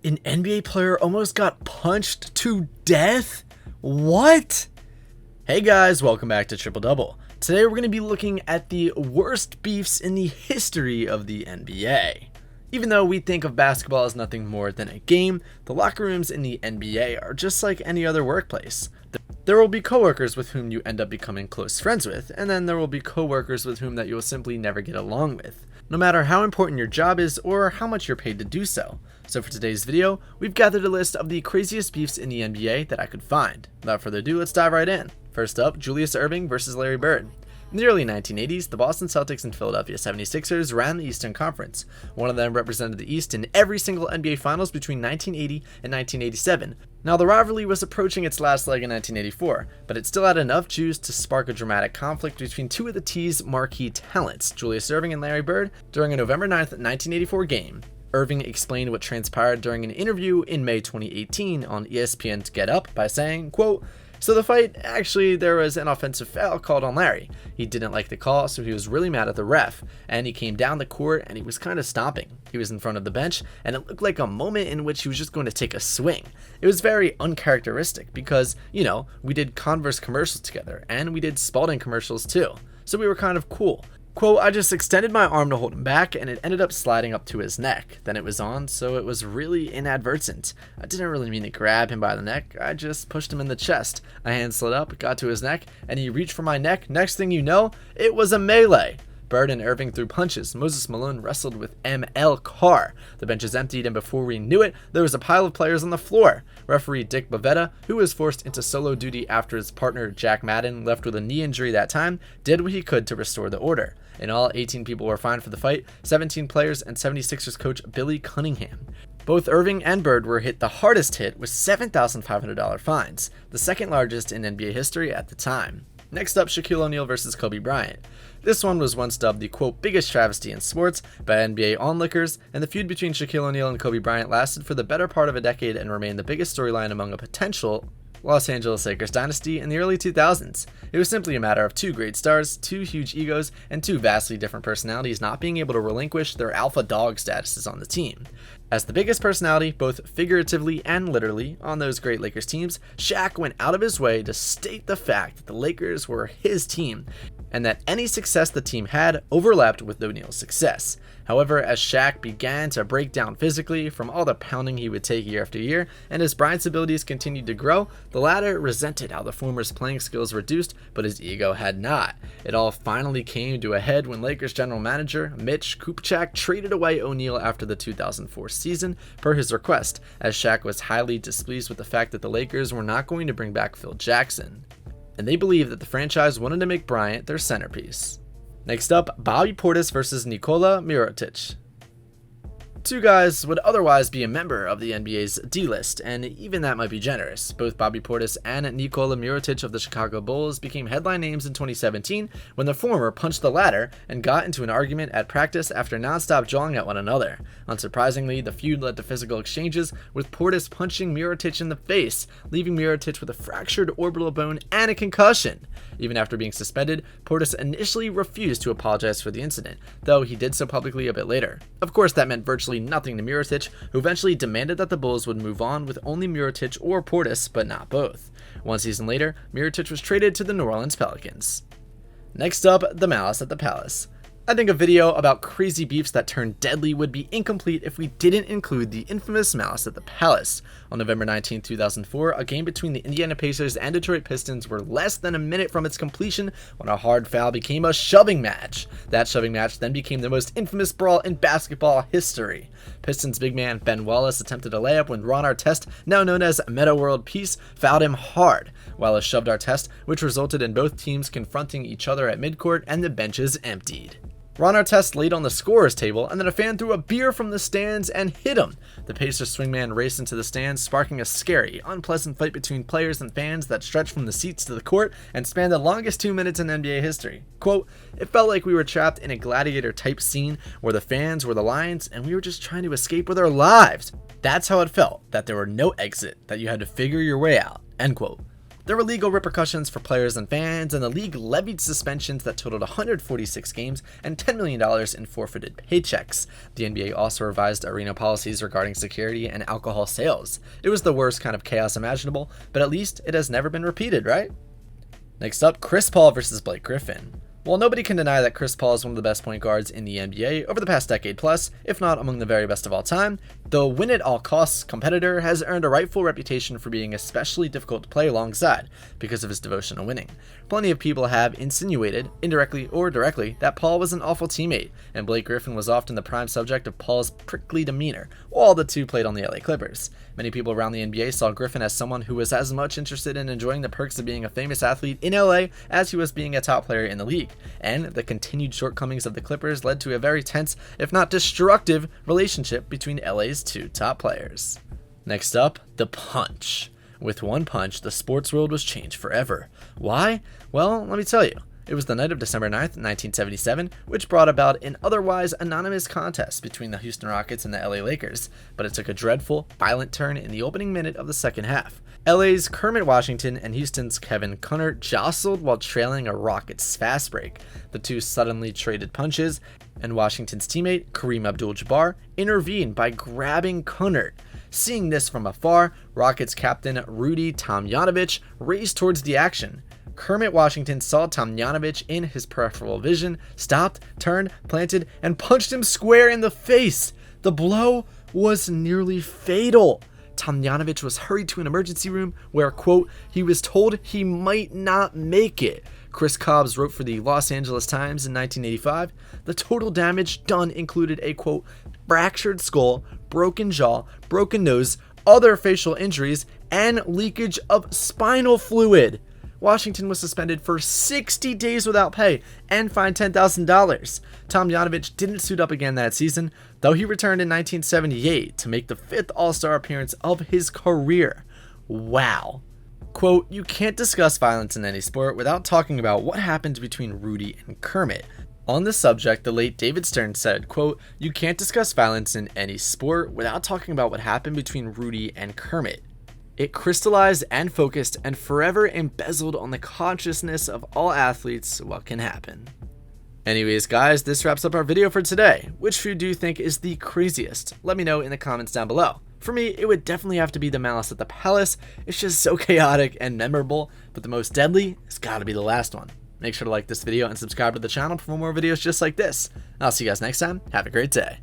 An NBA player almost got punched to death? What? Hey guys, welcome back to Triple Double. Today we're going to be looking at the worst beefs in the history of the NBA. Even though we think of basketball as nothing more than a game, the locker rooms in the NBA are just like any other workplace. There will be coworkers with whom you end up becoming close friends with, and then there will be coworkers with whom that you will simply never get along with, no matter how important your job is or how much you're paid to do so. So for today's video, we've gathered a list of the craziest beefs in the NBA that I could find. Without further ado, let's dive right in. First up, Julius Erving versus Larry Bird. In the early 1980s, the Boston Celtics and Philadelphia 76ers ran the Eastern Conference. One of them represented the East in every single NBA Finals between 1980 and 1987. Now, the rivalry was approaching its last leg in 1984, but it still had enough juice to spark a dramatic conflict between two of the T's marquee talents, Julius Erving and Larry Bird, during a November 9th, 1984 game. Erving explained what transpired during an interview in May 2018 on ESPN's Get Up by saying, quote, "So the fight, actually there was an offensive foul called on Larry. He didn't like the call, so he was really mad at the ref, and he came down the court and he was kind of stomping. He was in front of the bench, and it looked like a moment in which he was just going to take a swing. It was very uncharacteristic because, we did Converse commercials together, and we did Spalding commercials too, so we were kind of cool. Quote, I just extended my arm to hold him back, and it ended up sliding up to his neck. Then it was on, so it was really inadvertent. I didn't really mean to grab him by the neck, I just pushed him in the chest. A hand slid up, got to his neck, and he reached for my neck. Next thing you know, it was a melee. Bird and Erving threw punches. Moses Malone wrestled with M.L. Carr. The benches emptied, and before we knew it, there was a pile of players on the floor. Referee Dick Bavetta, who was forced into solo duty after his partner Jack Madden left with a knee injury that time, did what he could to restore the order. In all, 18 people were fined for the fight, 17 players, and 76ers coach Billy Cunningham. Both Erving and Bird were hit the hardest hit with $7,500 fines, the second largest in NBA history at the time. Next up, Shaquille O'Neal versus Kobe Bryant. This one was once dubbed the quote biggest travesty in sports by NBA onlookers, and the feud between Shaquille O'Neal and Kobe Bryant lasted for the better part of a decade and remained the biggest storyline among a potential Los Angeles Lakers dynasty in the early 2000s. It was simply a matter of two great stars, two huge egos, and two vastly different personalities not being able to relinquish their alpha dog statuses on the team. As the biggest personality, both figuratively and literally, on those great Lakers teams, Shaq went out of his way to state the fact that the Lakers were his team, and that any success the team had overlapped with O'Neal's success. However, as Shaq began to break down physically from all the pounding he would take year after year, and as Bryant's abilities continued to grow, the latter resented how the former's playing skills reduced, but his ego had not. It all finally came to a head when Lakers general manager Mitch Kupchak traded away O'Neal after the 2004 season per his request, as Shaq was highly displeased with the fact that the Lakers were not going to bring back Phil Jackson, and they believed that the franchise wanted to make Bryant their centerpiece. Next up, Bobby Portis versus Nikola Mirotic. Two guys would otherwise be a member of the NBA's D-list, and even that might be generous. Both Bobby Portis and Nikola Mirotic of the Chicago Bulls became headline names in 2017 when the former punched the latter and got into an argument at practice after nonstop jawing at one another. Unsurprisingly, the feud led to physical exchanges, with Portis punching Mirotic in the face, leaving Mirotic with a fractured orbital bone and a concussion. Even after being suspended, Portis initially refused to apologize for the incident, though he did so publicly a bit later. Of course, that meant virtually nothing to Mirotic, who eventually demanded that the Bulls would move on with only Mirotic or Portis, but not both. One season later, Mirotic was traded to the New Orleans Pelicans. Next up, the Malice at the Palace. I think a video about crazy beefs that turned deadly would be incomplete if we didn't include the infamous Malice at the Palace. On November 19, 2004, a game between the Indiana Pacers and Detroit Pistons were less than a minute from its completion when a hard foul became a shoving match. That shoving match then became the most infamous brawl in basketball history. Pistons big man Ben Wallace attempted a layup when Ron Artest, now known as Metta World Peace, fouled him hard. Wallace shoved Artest, which resulted in both teams confronting each other at midcourt and the benches emptied. Ron Artest laid on the scorer's table, and then a fan threw a beer from the stands and hit him. The Pacers swingman raced into the stands, sparking a scary, unpleasant fight between players and fans that stretched from the seats to the court and spanned the longest 2 minutes in NBA history. Quote, "It felt like we were trapped in a gladiator-type scene where the fans were the lions and we were just trying to escape with our lives. That's how it felt, that there were no exit, that you had to figure your way out." End quote. There were legal repercussions for players and fans, and the league levied suspensions that totaled 146 games and $10 million in forfeited paychecks. The NBA also revised arena policies regarding security and alcohol sales. It was the worst kind of chaos imaginable, but at least it has never been repeated, right? Next up, Chris Paul versus Blake Griffin. While nobody can deny that Chris Paul is one of the best point guards in the NBA over the past decade plus, if not among the very best of all time, the win-at-all-costs competitor has earned a rightful reputation for being especially difficult to play alongside because of his devotion to winning. Plenty of people have insinuated, indirectly or directly, that Paul was an awful teammate, and Blake Griffin was often the prime subject of Paul's prickly demeanor while the two played on the LA Clippers. Many people around the NBA saw Griffin as someone who was as much interested in enjoying the perks of being a famous athlete in LA as he was being a top player in the league. And the continued shortcomings of the Clippers led to a very tense, if not destructive, relationship between LA's two top players. Next up, the punch. With one punch, the sports world was changed forever. Why? Well, let me tell you. It was the night of December 9th, 1977, which brought about an otherwise anonymous contest between the Houston Rockets and the LA Lakers, but it took a dreadful, violent turn in the opening minute of the second half. LA's Kermit Washington and Houston's Kevin Cunnert jostled while trailing a Rockets fast break. The two suddenly traded punches, and Washington's teammate, Kareem Abdul-Jabbar, intervened by grabbing Cunnert. Seeing this from afar, Rockets captain Rudy Tomjanovich raced towards the action. Kermit Washington saw Tomjanovich in his peripheral vision, stopped, turned, planted, and punched him square in the face. The blow was nearly fatal. Tomjanovich was hurried to an emergency room where, quote, he was told he might not make it. Chris Cobbs wrote for the Los Angeles Times in 1985, the total damage done included a, quote, fractured skull, broken jaw, broken nose, other facial injuries, and leakage of spinal fluid. Washington was suspended for 60 days without pay and fined $10,000. Tomjanovich didn't suit up again that season, though he returned in 1978 to make the 5th All-Star appearance of his career. Wow. Quote, you can't discuss violence in any sport without talking about what happened between Rudy and Kermit. On the subject, the late David Stern said, quote, you can't discuss violence in any sport without talking about what happened between Rudy and Kermit. It crystallized and focused and forever embezzled on the consciousness of all athletes what can happen. Anyways guys, this wraps up our video for today. Which food do you think is the craziest? Let me know in the comments down below. For me, it would definitely have to be the Malice at the Palace. It's just so chaotic and memorable, but the most deadly has got to be the last one. Make sure to like this video and subscribe to the channel for more videos just like this. I'll see you guys next time. Have a great day.